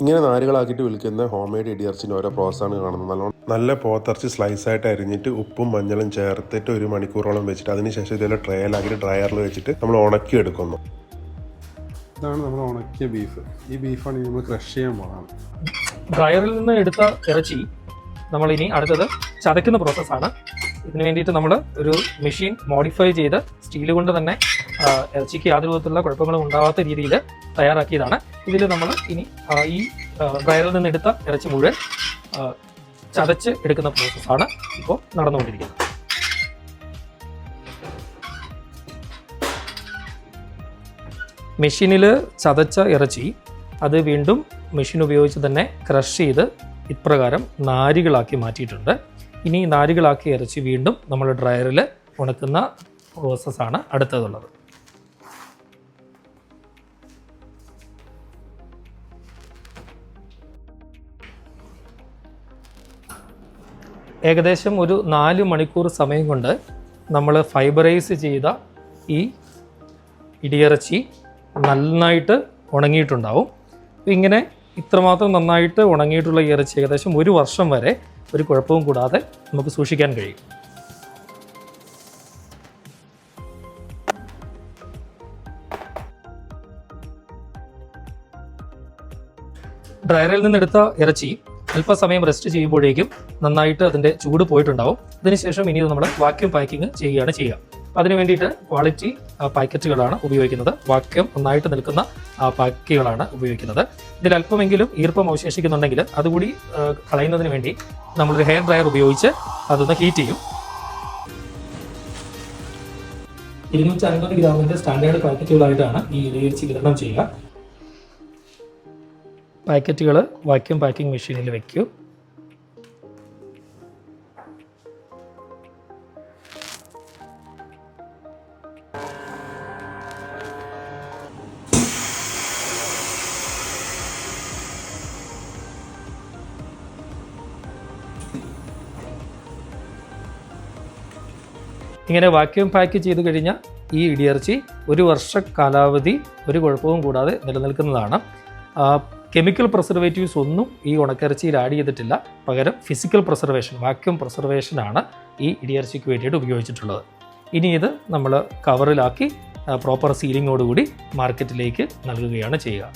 ഇങ്ങനെ നാരുകളാക്കിയിട്ട് വിൽക്കുന്ന home made ഇടിയിറച്ചിൻ്റെ ഓരോ പ്രോസസ്സാണ് കാണുന്നത്. നല്ല പോത്തിറച്ചി സ്ലൈസായിട്ട് അരിഞ്ഞിട്ട് ഉപ്പും മഞ്ഞളും ചേർത്തിട്ട് 1 മണിക്കൂറോളം വെച്ചിട്ട് അതിനുശേഷം ഇതുപോലെ ട്രയലാക്കിയിട്ട് ഡ്രയറിൽ വെച്ചിട്ട് നമ്മൾ ഉണക്കി എടുക്കുന്നു. ഇതാണ് നമ്മൾ ഉണക്കിയ ബീഫ്. ഈ ബീഫാണ് നമ്മൾ ക്രഷ് ചെയ്യാൻ പോകുന്നത്. ഡ്രയറിൽ നിന്ന് എടുത്ത ഇറച്ചി നമ്മളിനി അടുത്തത് ചതയ്ക്കുന്ന പ്രോസസ്സാണ്. ഇതിന് വേണ്ടിയിട്ട് നമ്മൾ ഒരു മെഷീൻ മോഡിഫൈ ചെയ്ത് സ്റ്റീൽ കൊണ്ട് തന്നെ ഇറച്ചിക്ക് യാതൊരു വിധത്തിലുള്ള കുഴപ്പങ്ങളും ഉണ്ടാവാത്ത രീതിയിൽ തയ്യാറാക്കിയതാണ്. ഇതിൽ നമ്മൾ ഇനി ഈ ഡ്രയറിൽ നിന്ന് എടുത്ത ഇറച്ചി മുഴുവൻ ചതച്ച് എടുക്കുന്ന പ്രോസസ്സാണ് ഇപ്പോൾ നടന്നുകൊണ്ടിരിക്കുന്നത്. മെഷീനിൽ ചതച്ച ഇറച്ചി അത് വീണ്ടും മെഷീൻ ഉപയോഗിച്ച് തന്നെ ക്രഷ് ചെയ്ത് ഇപ്രകാരം നാരുകളാക്കി മാറ്റിയിട്ടുണ്ട്. ഇനി നാരുകളാക്കിയ ഇറച്ചി വീണ്ടും നമ്മൾ ഡ്രയറിൽ ഉണക്കുന്ന പ്രോസസ്സാണ് അടുത്തതുള്ളത്. ഏകദേശം ഒരു 4 മണിക്കൂർ സമയം കൊണ്ട് നമ്മൾ ഫൈബറൈസ് ചെയ്ത ഈ ഇടിയിറച്ചി നന്നായിട്ട് ഉണങ്ങിയിട്ടുണ്ടാവും. ഇങ്ങനെ ഇത്രമാത്രം നന്നായിട്ട് ഉണങ്ങിയിട്ടുള്ള ഈ ഇറച്ചി ഏകദേശം 1 വർഷം വരെ ഒരു കുഴപ്പവും കൂടാതെ നമുക്ക് സൂക്ഷിക്കാൻ കഴിയും. ഡ്രയറിൽ നിന്നെടുത്ത ഇറച്ചി അല്പസമയം റെസ്റ്റ് ചെയ്യുമ്പോഴേക്കും നന്നായിട്ട് അതിൻ്റെ ചൂട് പോയിട്ടുണ്ടാവും. അതിനുശേഷം ഇനി നമ്മൾ വാക്യൂം പാക്കിങ് ചെയ്യുകയാണ് ചെയ്യുക. അതിന് വേണ്ടിയിട്ട് ക്വാളിറ്റി പാക്കറ്റുകളാണ് ഉപയോഗിക്കുന്നത്. വാക്യൂം നന്നായിട്ട് നിൽക്കുന്ന പാക്കുകളാണ് ഉപയോഗിക്കുന്നത്. ഇതിൽ അല്പമെങ്കിലും ഈർപ്പം അവശേഷിക്കുന്നുണ്ടെങ്കിൽ അതുകൂടി കളയുന്നതിന് വേണ്ടി നമ്മളൊരു ഹെയർ ഡ്രയർ ഉപയോഗിച്ച് അതൊന്ന് ഹീറ്റ് ചെയ്യും. 250 ഗ്രാമിൻ്റെ സ്റ്റാൻഡേർഡ് പാക്കറ്റുകളായിട്ടാണ് ഈ ഇടിയിറച്ചി വിതരണം ചെയ്യുക. പാക്കറ്റുകൾ വാക്യൂം പാക്കിംഗ് മെഷീനിൽ വയ്ക്കൂ. ഇങ്ങനെ വാക്യൂം പാക്ക് ചെയ്ത് കഴിഞ്ഞാൽ ഈ ഇടിയിറച്ചി 1 വർഷ കാലാവധി ഒരു കുഴപ്പവും കൂടാതെ നിലനിൽക്കുന്നതാണ്. കെമിക്കൽ പ്രിസർവേറ്റീവ്സ് ഒന്നും ഈ ഉണക്കിറച്ചിയിൽ ആഡ് ചെയ്തിട്ടില്ല. പകരം ഫിസിക്കൽ പ്രിസർവേഷൻ, വാക്യൂം പ്രിസർവേഷനാണ് ഈ ഇടിയിറച്ചിക്ക് വേണ്ടിയിട്ട് ഉപയോഗിച്ചിട്ടുള്ളത്. ഇനി ഇത് നമ്മൾ കവറിലാക്കി പ്രോപ്പർ സീലിങ്ങോടുകൂടി മാർക്കറ്റിലേക്ക് നൽകുകയാണ് ചെയ്യുക.